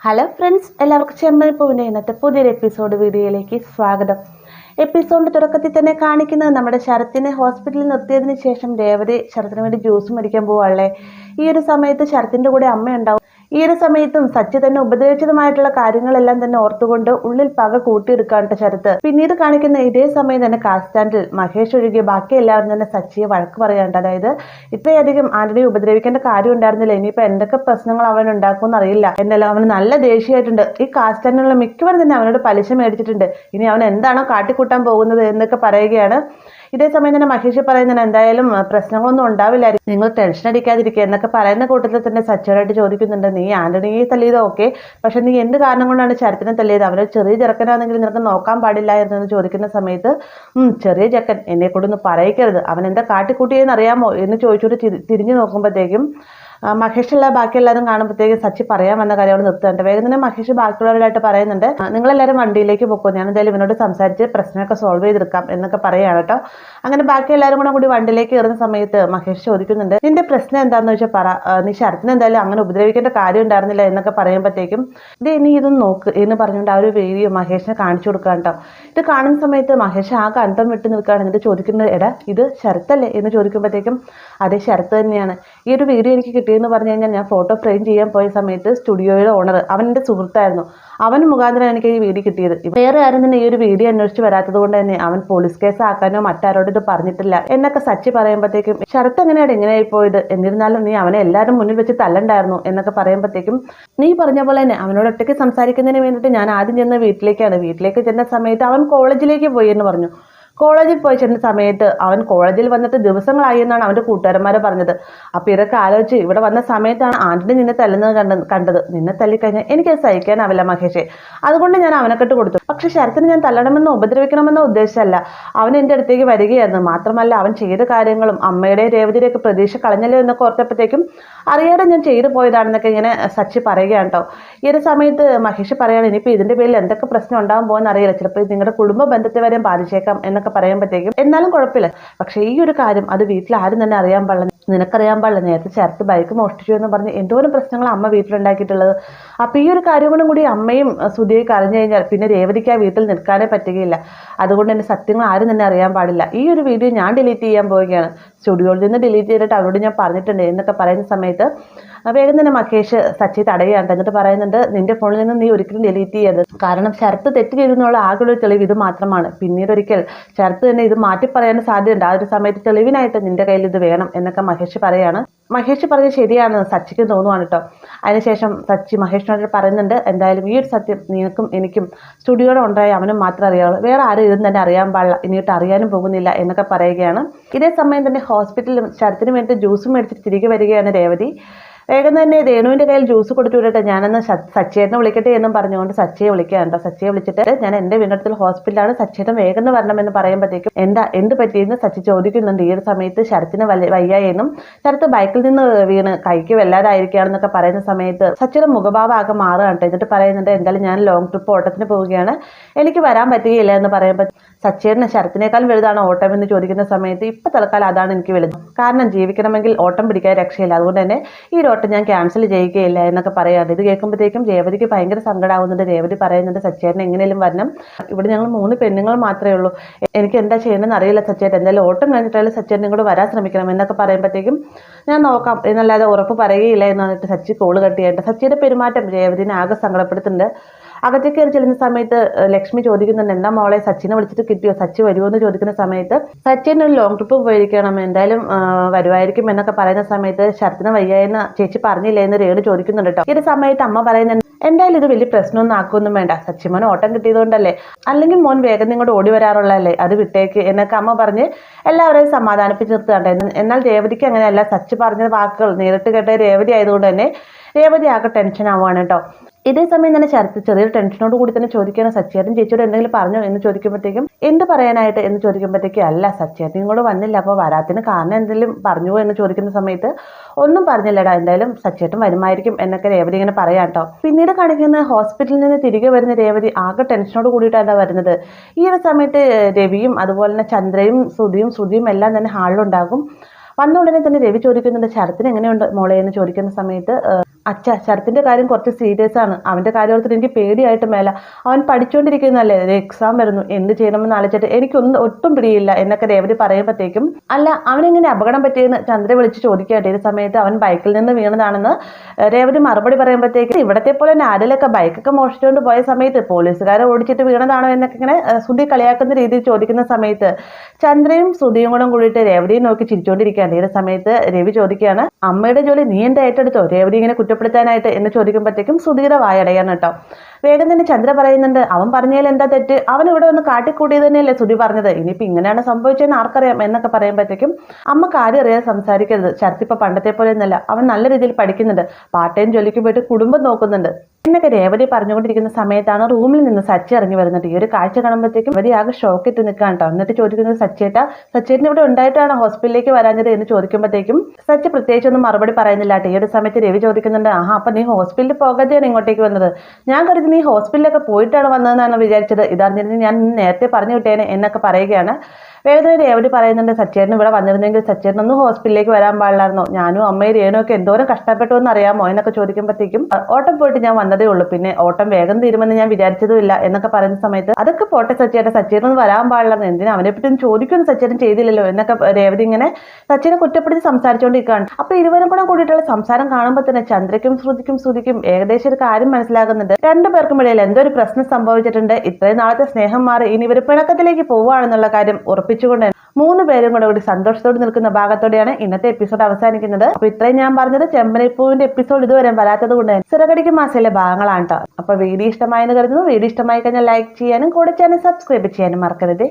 Hello friends, എല്ലാവർക്കും ചെമ്പൽപ്പൂവിൻ്റെ ഇന്നത്തെ പുതിയൊരു എപ്പിസോഡ് വീഡിയോയിലേക്ക് സ്വാഗതം. എപ്പിസോഡിൻ്റെ തുടക്കത്തിൽ തന്നെ കാണിക്കുന്നത് നമ്മുടെ ശരത്തിനെ ഹോസ്പിറ്റലിൽ നിർത്തിയതിന് ശേഷം രേവതി ശരത്തിന് വേണ്ടി ജ്യൂസ് മേടിക്കാൻ പോവാളേ. ഈ ഒരു സമയത്ത് ശരത്തിൻ്റെ കൂടെ അമ്മയുണ്ടാവും. ഈ ഒരു സമയത്തും സച്ചി തന്നെ ഉപദ്രവിച്ചതുമായിട്ടുള്ള കാര്യങ്ങളെല്ലാം തന്നെ ഓർത്തുകൊണ്ട് ഉള്ളിൽ പക കൂട്ടിയെടുക്കാണ്ട് ശരത്ത്. പിന്നീട് കാണിക്കുന്ന ഇതേ സമയം തന്നെ കാർ സ്റ്റാൻഡിൽ മഹേഷ് ഒഴികെ ബാക്കി എല്ലാവരും തന്നെ സച്ചിയെ വഴക്ക് പറയാണ്ട്. അതായത് ഇത്രയധികം ആന്റണിയെ ഉപദ്രവിക്കേണ്ട കാര്യം ഉണ്ടായിരുന്നില്ല, ഇനിയിപ്പോ എന്തൊക്കെ പ്രശ്നങ്ങൾ അവൻ ഉണ്ടാക്കുമെന്ന് അറിയില്ല. എന്നാലും അവന് നല്ല ദേഷ്യമായിട്ടുണ്ട്. ഈ കാർ സ്റ്റാൻഡിലുള്ള മിക്കവരും തന്നെ അവനോട് പലിശ മേടിച്ചിട്ടുണ്ട്. ഇനി അവൻ എന്താണോ കാട്ടിക്കൂട്ടാൻ പോകുന്നത് എന്നൊക്കെ പറയുകയാണ്. ഇതേ സമയം തന്നെ മഹേഷ് പറയുന്നത് എന്തായാലും പ്രശ്നങ്ങളൊന്നും ഉണ്ടാവില്ലായിരിക്കും, നിങ്ങൾ ടെൻഷൻ അടിക്കാതിരിക്കുക എന്നൊക്കെ പറയുന്ന കൂട്ടത്തിൽ തന്നെ സച്ചിയോടായിട്ട് ചോദിക്കുന്നുണ്ട്, നീ ആന്റണിയെ തല്ലിയത് ഓക്കെ, പക്ഷെ നീ എന്ത് കാരണം കൊണ്ടാണ് ശരത്തിനെ തല്ലിയത്? അവനൊരു ചെറിയ ചെറുക്കനാണെങ്കിൽ നിനക്ക് നോക്കാൻ പാടില്ലായിരുന്നു എന്ന് ചോദിക്കുന്ന സമയത്ത് ചെറിയ ചെക്കൻ, എന്നെ കൊണ്ടൊന്ന് പറയിക്കരുത്, അവൻ എന്താ കാട്ടിക്കൂട്ടിയെന്ന് അറിയാമോ എന്ന് ചോദിച്ചുകൊണ്ട് തിരിഞ്ഞു നോക്കുമ്പോഴത്തേക്കും മഹേഷ് ബാക്കി എല്ലാവരും കാണുമ്പോഴത്തേക്കും സച്ചി പറയാൻ വന്ന കാര്യം അവിടെ നിർത്തുന്നുണ്ട്. വേഗം തന്നെ മഹേഷ് ബാക്കിയുള്ളവരായിട്ട് പറയുന്നുണ്ട്, നിങ്ങളെല്ലാവരും വണ്ടിയിലേക്ക് പോകും, ഞാൻ എന്തായാലും ഇവനോട് സംസാരിച്ച് പ്രശ്നമൊക്കെ സോൾവ് ചെയ്തെടുക്കാം എന്നൊക്കെ പറയുകയാണ് കേട്ടോ. അങ്ങനെ ബാക്കി എല്ലാവരും കൂടി വണ്ടിയിലേക്ക് കയറുന്ന സമയത്ത് മഹേഷ് ചോദിക്കുന്നുണ്ട്, നിന്റെ പ്രശ്നം എന്താണെന്ന് വെച്ചാൽ പറ, നീ ശരത്തിന് എന്തായാലും അങ്ങനെ ഉപദ്രവിക്കേണ്ട കാര്യം ഉണ്ടായിരുന്നില്ല എന്നൊക്കെ പറയുമ്പോഴത്തേക്കും നീ ഇതൊന്ന് നോക്ക് എന്ന് പറഞ്ഞുകൊണ്ട് ആ ഒരു വീഡിയോ മഹേഷിനെ കാണിച്ചു കൊടുക്കുക കേട്ടോ. ഇത് കാണുന്ന സമയത്ത് മഹേഷ് ആകെ അന്തം വിട്ട് നിൽക്കുകയാണ്. എന്നിട്ട് ചോദിക്കുന്നത്, എടാ ഇത് ശരത്തല്ലേ എന്ന് ചോദിക്കുമ്പോഴത്തേക്കും അതേ ശരത്ത് തന്നെയാണ്. ഈ ഒരു വീഡിയോ എനിക്ക് കിട്ടിയെന്ന് പറഞ്ഞു കഴിഞ്ഞാൽ ഞാൻ ഫോട്ടോ ഫ്രെയിം ചെയ്യാൻ പോയ സമയത്ത് സ്റ്റുഡിയോയുടെ ഓണർ അവൻ എൻ്റെ സുഹൃത്തായിരുന്നു, അവൻ മുഖാന്തരം എനിക്ക് ഈ വീഡിയോ കിട്ടിയത്. വേറെ ആരും തന്നെ ഈ ഒരു വീഡിയോ അന്വേഷിച്ച് വരാത്തത് കൊണ്ട് തന്നെ അവൻ പോലീസ് കേസ് ആക്കാനോ മറ്റാരോടും ഇത് പറഞ്ഞിട്ടില്ല എന്നൊക്കെ സച്ചി പറയുമ്പോഴത്തേക്കും ശരത്ത് എങ്ങനെയാണ് ഇങ്ങനെയായി പോയത്, എന്നിരുന്നാലും നീ അവനെ എല്ലാവരും മുന്നിൽ വെച്ച് തല്ലണ്ടായിരുന്നു എന്നൊക്കെ പറയുമ്പോഴത്തേക്കും നീ പറഞ്ഞ പോലെ തന്നെ അവനോട് ഒറ്റയ്ക്ക് സംസാരിക്കുന്നതിന് വേണ്ടിയിട്ട് ഞാൻ ആദ്യം ചെന്ന വീട്ടിലേക്ക് ചെന്ന സമയത്ത് അവൻ കോളേജിലേക്ക് പോയി എന്ന് പറഞ്ഞു. കോളേജിൽ പോയി ചെന്ന സമയത്ത് അവൻ കോളേജിൽ വന്നിട്ട് ദിവസങ്ങളായി എന്നാണ് അവൻ്റെ കൂട്ടുകാരന്മാരെ പറഞ്ഞത്. അപ്പോൾ ഇതൊക്കെ ആലോചിച്ച് ഇവിടെ വന്ന സമയത്താണ് ആന്റണി നിന്നെ തല്ലുന്നത് കണ്ടത്. നിന്നെ തല്ലിക്കഴിഞ്ഞാൽ എനിക്കത് സഹിക്കാനാവില്ല മഹേഷേ, അതുകൊണ്ട് ഞാൻ അവനെക്കെട്ട് കൊടുത്തു. പക്ഷെ ശരത്തിന് ഞാൻ തല്ലണമെന്നോ ഉപദ്രവിക്കണമെന്നോ ഉദ്ദേശമല്ല, അവൻ എൻ്റെ അടുത്തേക്ക് വരികയായിരുന്നു. മാത്രമല്ല അവൻ ചെയ്ത കാര്യങ്ങളും അമ്മയുടെ രേവതിയുടെയൊക്കെ പ്രതീക്ഷ കളഞ്ഞല്ലോ എന്നൊക്കെ ഓർത്തപ്പോഴത്തേക്കും അറിയാതെ ഞാൻ ചെയ്തു പോയതാണെന്നൊക്കെ ഇങ്ങനെ സച്ചി പറയുകയാണ് കേട്ടോ. ഈ ഒരു സമയത്ത് മഹേഷ് പറയുകയാണ്, ഇനിയിപ്പോൾ ഇതിൻ്റെ പേരിൽ എന്തൊക്കെ പ്രശ്നം ഉണ്ടാകാൻ പോകുമെന്ന് അറിയില്ല, ചിലപ്പോൾ നിങ്ങളുടെ കുടുംബ ബന്ധത്തെ വരെ ബാധിച്ചേക്കാം എന്നൊക്കെ പറയുമ്പോഴത്തേക്കും എന്നാലും കുഴപ്പമില്ല, പക്ഷേ ഈ ഒരു കാര്യം അത് വീട്ടിൽ ആരും തന്നെ അറിയാൻ പാടില്ല, നിനക്കറിയാൻ പാടില്ല. നേരത്തെ ശരത്ത് ബൈക്ക് മോഷ്ടിച്ചു എന്ന് പറഞ്ഞ് എന്തോരം പ്രശ്നങ്ങൾ അമ്മ വീട്ടിലുണ്ടാക്കിയിട്ടുള്ളത്. അപ്പോൾ ഈ ഒരു കാര്യം കൂടി അമ്മയും സുധിയൊക്കെ അറിഞ്ഞു കഴിഞ്ഞാൽ പിന്നെ രേവതിക്ക് ആ വീട്ടിൽ നിൽക്കാനേ പറ്റുകയില്ല. അതുകൊണ്ട് തന്നെ സത്യങ്ങൾ ആരും തന്നെ അറിയാൻ പാടില്ല. ഈ ഒരു വീഡിയോ ഞാൻ ഡിലീറ്റ് ചെയ്യാൻ പോവുകയാണ്, സ്റ്റുഡിയോയിൽ നിന്ന് ഡിലീറ്റ് ചെയ്തിട്ട് അവരോട് ഞാൻ പറഞ്ഞിട്ടുണ്ട് എന്നൊക്കെ പറയുന്ന സമയത്ത് വേഗം തന്നെ മഹേഷ് സച്ചി തടയുകയാണ്. എന്നിട്ട് പറയുന്നുണ്ട്, നിന്റെ ഫോണിൽ നിന്ന് നീ ഒരിക്കലും ഡിലീറ്റ് ചെയ്യരുത്, കാരണം ശരത്ത് തെറ്റ് ചെയ്തെന്നുള്ള ആകെയുള്ള തെളിവ് ഇത് മാത്രമാണ്. പിന്നീട് ഒരിക്കൽ ശരത്ത് തന്നെ ഇത് മാറ്റി പറയാൻ സാധ്യതയുണ്ട്. ആ ഒരു സമയത്ത് തെളിവിനായിട്ട് നിന്റെ കയ്യിൽ ഇത് വേണം എന്നൊക്കെ മഹേഷ് പറയാണ്. മഹേഷ് പറഞ്ഞത് ശരിയാണ് സച്ചിക്ക് തോന്നുവാണ് കേട്ടോ. അതിനുശേഷം സച്ചി മഹേഷിനോട് പറയുന്നുണ്ട്, എന്തായാലും ഈ ഒരു സത്യം നിനക്കും എനിക്കും സ്റ്റുഡിയോയുടെ ഉണ്ടായി അവനും മാത്രമേ അറിയാവുള്ളൂ, വേറെ ആരും ഇതും തന്നെ അറിയാൻ പാടില്ല, ഇനിയിട്ട് അറിയാനും പോകുന്നില്ല എന്നൊക്കെ പറയുകയാണ്. ഇതേ സമയം തന്നെ ഹോസ്പിറ്റലിൽ ശരത്തിന് വേണ്ടി ജ്യൂസും മേടിച്ചിട്ട് തിരികെ വരികയാണ് രേവതി. വേഗം തന്നെ രേണുവിൻ്റെ കയ്യിൽ ജ്യൂസ് കൊടുത്തു വിടട്ടെ, ഞാനൊന്ന് സച്ചിയേട്ടനെ വിളിക്കട്ടെ എന്നും പറഞ്ഞുകൊണ്ട് സച്ചിയെ വിളിക്കുകയാണ്. സച്ചിയെ വിളിച്ചിട്ട്, ഞാൻ എൻ്റെ വീണ്ടെടുത്തിൽ ഹോസ്പിറ്റലാണ്, സച്ചിയേട്ടൻ വേഗം വരണമെന്ന് പറയുമ്പോഴത്തേക്കും എന്ത് പറ്റിയെന്ന് സച്ചി ചോദിക്കുന്നുണ്ട്. ഈ ഒരു സമയത്ത് ശരത്തിന് വയ്യായെന്നും ശരത്ത് ബൈക്കിൽ നിന്ന് വീണ് കൈക്ക് വല്ലാതായിരിക്കുകയാണെന്നൊക്കെ പറയുന്ന സമയത്ത് സച്ചിയുടെ മുഖഭാവം ആകെ മാറുകയാണ്. എന്നിട്ട് പറയുന്നുണ്ട്, എന്തായാലും ഞാൻ ലോങ് ട്രിപ്പ് ഓട്ടത്തിന് പോവുകയാണ്, എനിക്ക് വരാൻ പറ്റുകയില്ല എന്ന് പറയുമ്പോൾ സച്ചിയേട്ടന് ശരത്തിനേക്കാൾ വലുതാണ് ഓട്ടം എന്ന് ചോദിക്കുന്ന സമയത്ത് ഇപ്പം തൽക്കാലം അതാണ് എനിക്ക് വലുത്, കാരണം ജീവിക്കണമെങ്കിൽ ഓട്ടം പിടിക്കാൻ രക്ഷയില്ല, അതുകൊണ്ട് തന്നെ ഈ ഓട്ടം ഞാൻ ക്യാൻസൽ ചെയ്യുകയില്ല എന്നൊക്കെ പറയാറ്. ഇത് കേൾക്കുമ്പോഴത്തേക്കും രേവതിക്ക് ഭയങ്കര സങ്കടമാവുന്നുണ്ട്. രേവതി പറയുന്നുണ്ട്, സച്ചേട്ടൻ എങ്ങനെയും വരണം, ഇവിടെ ഞങ്ങൾ 3 പെണ്ണുങ്ങൾ മാത്രമേ ഉള്ളൂ, എനിക്ക് എന്താ ചെയ്യണമെന്ന് അറിയില്ല സച്ചേട്ടൻ, എന്തായാലും ഓട്ടം കഴിഞ്ഞിട്ടായാലും സച്ചേട്ടനും കൂടെ വരാൻ ശ്രമിക്കണം എന്നൊക്കെ പറയുമ്പോഴത്തേക്കും ഞാൻ നോക്കാം എന്നല്ലാതെ ഉറപ്പ് പറയുകയില്ല എന്ന് പറഞ്ഞിട്ട് സച്ചി കോള് കട്ടിയായിട്ട്. സച്ചിയുടെ പെരുമാറ്റം രേവതിനെ ആകെ സങ്കടപ്പെടുത്തുന്നുണ്ട്. അകത്തേക്ക് കയറി ചെല്ലുന്ന സമയത്ത് ലക്ഷ്മി ചോദിക്കുന്നുണ്ട്, എന്താ മോളെ സച്ചിനെ വിളിച്ചിട്ട് കിട്ടിയോ, സച്ചി വരുമോ എന്ന് ചോദിക്കുന്ന സമയത്ത് സച്ചിൻ ഒരു ലോങ് ട്രിപ്പ് പോയിരിക്കണം, എന്തായാലും വരുമായിരിക്കും എന്നൊക്കെ പറയുന്ന സമയത്ത് ശരത്തിന് വയ്യായെന്ന് ചേച്ചി പറഞ്ഞില്ലേ എന്ന് രേണു ചോദിക്കുന്നുണ്ട് കേട്ടോ. ഈ ഒരു സമയത്ത് അമ്മ പറയുന്നുണ്ട്, എന്തായാലും ഇത് വലിയ പ്രശ്നമൊന്നും ആക്കൊന്നും വേണ്ട, സച്ചിമോൻ ഓട്ടം കിട്ടിയതുകൊണ്ടല്ലേ, അല്ലെങ്കിൽ മോൻ വേഗം ഇങ്ങോട്ട് ഓടി വരാറുള്ളതല്ലേ, അത് വിട്ടേക്ക് എന്നൊക്കെ അമ്മ പറഞ്ഞ് എല്ലാവരെയും സമാധാനിപ്പിച്ച് നിർത്തുകയുണ്ടായിരുന്നു. എന്നാൽ രേവതിക്ക് അങ്ങനെയല്ല, സച്ചി പറഞ്ഞ വാക്കുകൾ നേരിട്ട് കേട്ട രേവതി ആയതുകൊണ്ട് തന്നെ രേവതി ആകെ ടെൻഷൻ ആവുകയാണ് കേട്ടോ. ഇതേ സമയം തന്നെ ശരത്ത് ചെറിയൊരു ടെൻഷനോട് കൂടി തന്നെ ചോദിക്കുകയാണ്, സച്ചിയേട്ടൻ ചേച്ചിയോട് എന്തെങ്കിലും പറഞ്ഞോ എന്ന് ചോദിക്കുമ്പോഴത്തേക്കും എന്ത് പറയാനായിട്ട് എന്ന് ചോദിക്കുമ്പോഴത്തേക്കും അല്ല സച്ചിയേട്ടൻ ഇങ്ങോട്ട് വന്നില്ല, അപ്പോൾ വരാത്തിന് കാരണം എന്തെങ്കിലും പറഞ്ഞുവോ എന്ന് ചോദിക്കുന്ന സമയത്ത് ഒന്നും പറഞ്ഞില്ലടാ, എന്തായാലും സച്ചിയേട്ടൻ വരുമായിരിക്കും എന്നൊക്കെ രേവതി ഇങ്ങനെ പറയാം കേട്ടോ. പിന്നീട് കാണിക്കുന്ന ഹോസ്പിറ്റലിൽ നിന്ന് തിരികെ വരുന്ന രേവതി ആകെ ടെൻഷനോട് കൂടിയിട്ടാണ് വരുന്നത്. ഈ ഒരു സമയത്ത് രവിയും അതുപോലെ തന്നെ ചന്ദ്രയും ശ്രുതിയും എല്ലാം തന്നെ ഹാളിലുണ്ടാകും. വന്ന ഉടനെ തന്നെ രവി ചോദിക്കുന്നുണ്ട്, ശരത്തിന് എങ്ങനെയുണ്ട് മോളെ എന്ന് ചോദിക്കുന്ന സമയത്ത് അച്ഛ ശരത്തിന്റെ കാര്യം കുറച്ച് സീരിയസ് ആണ്. അവന്റെ കാര്യം ഓർത്തിട്ട് എനിക്ക് പേടിയായിട്ട് മേല. അവൻ പഠിച്ചുകൊണ്ടിരിക്കുന്നതല്ലേ, എക്സാം വരുന്നു, എന്ത് ചെയ്യണമെന്ന് ആലോചിച്ചിട്ട് എനിക്കൊന്നും ഒട്ടും പിടിയില്ല എന്നൊക്കെ രേവതി പറയുമ്പോഴത്തേക്കും അല്ല അവനെങ്ങനെ അപകടം പറ്റിയെന്ന് ചന്ദ്ര വിളിച്ച് ചോദിക്കട്ടെ. ഈ സമയത്ത് അവൻ ബൈക്കിൽ നിന്ന് വീണതാണെന്ന് രേവതി മറുപടി പറയുമ്പോഴത്തേക്ക് ഇവിടത്തെ പോലെ തന്നെ ആരിലൊക്കെ ബൈക്കൊക്കെ മോഷിച്ചുകൊണ്ട് പോയ സമയത്ത് പോലീസുകാരെ ഓടിച്ചിട്ട് വീണതാണോ എന്നൊക്കെ ഇങ്ങനെ ശ്രുതി കളിയാക്കുന്ന രീതിയിൽ ചോദിക്കുന്ന സമയത്ത് ചന്ദ്രയും ശ്രുതിയും കൂടെ കൂടിയിട്ട് രേവതിയെ നോക്കി ചിരിച്ചുകൊണ്ടിരിക്കുകയാണ്. ഈ സമയത്ത് രവി ചോദിക്കുകയാണ്, അമ്മയുടെ ജോലി നീ എന്താ ഏറ്റെടുത്തോ രേവതി ഇങ്ങനെ കുറ്റപ്പെടുത്താനായിട്ട് എന്ന് ചോദിക്കുമ്പോഴത്തേക്കും ശ്രുതിയുടെ വായടയാണ് കേട്ടോ. വേഗം തന്നെ ചന്ദ്ര പറയുന്നുണ്ട്, അവൻ പറഞ്ഞതിൽ എന്താ തെറ്റ്, അവൻ ഇവിടെ വന്ന് കാട്ടിക്കൂട്ടിയത് തന്നെയല്ലേ ശ്രുതി പറഞ്ഞത്, ഇനിയിപ്പോൾ ഇങ്ങനെയാണ് സംഭവിച്ചതെന്ന് ആർക്കറിയാം എന്നൊക്കെ പറയുമ്പോഴത്തേക്കും അമ്മ കാര്യം അറിയാതെ സംസാരിക്കരുത്, ശരത്ത് ഇപ്പൊ പണ്ടത്തെ പോലെ ഒന്നല്ല, അവൻ നല്ല രീതിയിൽ പഠിക്കുന്നുണ്ട്, പാർട്ട് ടൈം ജോലിക്ക് പോയിട്ട് കുടുംബം നോക്കുന്നുണ്ട് എന്നൊക്കെ രേവതി പറഞ്ഞുകൊണ്ടിരിക്കുന്ന സമയത്താണ് റൂമിൽ നിന്ന് സച്ചി ഇറങ്ങി വരുന്നത്. ഈ ഒരു കാഴ്ച കാണുമ്പോഴത്തേക്കും രേവതി ആകെ ഷോക്കിട്ട് നിൽക്കാൻ കേട്ടോ. എന്നിട്ട് ചോദിക്കുന്നത്, സച്ചേട്ടൻ ഇവിടെ ഉണ്ടായിട്ടാണ് ഹോസ്പിറ്റലിലേക്ക് വരാഞ്ഞത് എന്ന് ചോദിക്കുമ്പോഴത്തേക്കും സച്ചി പ്രത്യേകിച്ചൊന്നും മറുപടി പറയുന്നില്ല കേട്ടോ. ഈ ഒരു സമയത്ത് രവി ചോദിക്കുന്നുണ്ട്, അപ്പൊ നീ ഹോസ്പിറ്റലിൽ പോകാതെയാണ് ഇങ്ങോട്ടേക്ക് വന്നത്, ഞാൻ കരുതി നീ ഹോസ്പിറ്റലിലൊക്കെ പോയിട്ടാണ് വന്നതെന്നാണ് വിചാരിച്ചത്, ഇതറിഞ്ഞിരുന്നു ഞാൻ നേരത്തെ പറഞ്ഞു വിട്ടേനെ എന്നൊക്കെ പറയുകയാണ്. വേഗം രേവതി പറയുന്നുണ്ട്, സച്ചേട്ടൻ ഇവിടെ വന്നിരുന്നെങ്കിൽ സച്ചേട്ടനൊന്നും ഹോസ്പിറ്റലിലേക്ക് വരാൻ പാടില്ലായിരുന്നോ, ഞാനും അമ്മയും രേണുവൊക്കെ എന്തോരം കഷ്ടപ്പെട്ടു എന്ന് അറിയാമോ എന്നൊക്കെ ചോദിക്കുമ്പോഴത്തേക്കും ഓട്ടം പോയിട്ട് ഞാൻ വന്നതേ ഉള്ളൂ, പിന്നെ ഓട്ടം വേഗം തീരുമെന്ന് ഞാൻ വിചാരിച്ചതുമില്ല എന്നൊക്കെ പറയുന്ന സമയത്ത് അതൊക്കെ പോട്ടെ സച്ചേട്ടനൊന്നും വരാൻ പാടില്ലായിരുന്നു, എന്തിനാ അവനെ പറ്റി ചോദിക്കൊന്നും സച്ചേട്ടൻ ചെയ്തില്ലല്ലോ എന്നൊക്കെ രേവതി ഇങ്ങനെ സച്ചിനെ കുറ്റപ്പെടുത്തി സംസാരിച്ചുകൊണ്ടിരിക്കുകയാണ്. അപ്പൊ ഇരുവരും കൂടെ കൂടിയിട്ടുള്ള സംസാരം കാണുമ്പോൾ തന്നെ ചന്ദ്രയ്ക്കും ശ്രുതിക്കും ഏകദേശം ഒരു കാര്യം മനസ്സിലാകുന്നുണ്ട്, രണ്ടുപേർക്കും ഇടയിൽ എന്തോ ഒരു പ്രശ്നം സംഭവിച്ചിട്ടുണ്ട്, ഇത്രയും നാളത്തെ സ്നേഹം മാറി ഇനി ഇവർ പിണക്കത്തിലേക്ക് പോവുകയാണെന്നുള്ള കാര്യം ഉറപ്പിച്ചുകൊണ്ട് മൂന്ന് പേരും കൂടി സന്തോഷത്തോടെ നിൽക്കുന്ന ഭാഗത്തോടെയാണ് ഇന്നത്തെ എപ്പിസോഡ് അവസാനിക്കുന്നത്. അപ്പൊ ഇത്രയും ഞാൻ പറഞ്ഞത് ചെമ്പനപ്പൂവിന്റെ എപ്പിസോഡ് ഇതുവരെ വരാത്തത് കൊണ്ട് സിറകടിക്ക് മാസയിലെ ഭാഗങ്ങളാണ് കേട്ടോ. അപ്പൊ വീഡിയോ ഇഷ്ടമായെന്ന് കരുതുന്നു. വീഡിയോ ഇഷ്ടമായി കഴിഞ്ഞാൽ ലൈക്ക് ചെയ്യാനും കൂടെ ചാനൽ സബ്സ്ക്രൈബ് ചെയ്യാനും മറക്കരുത്.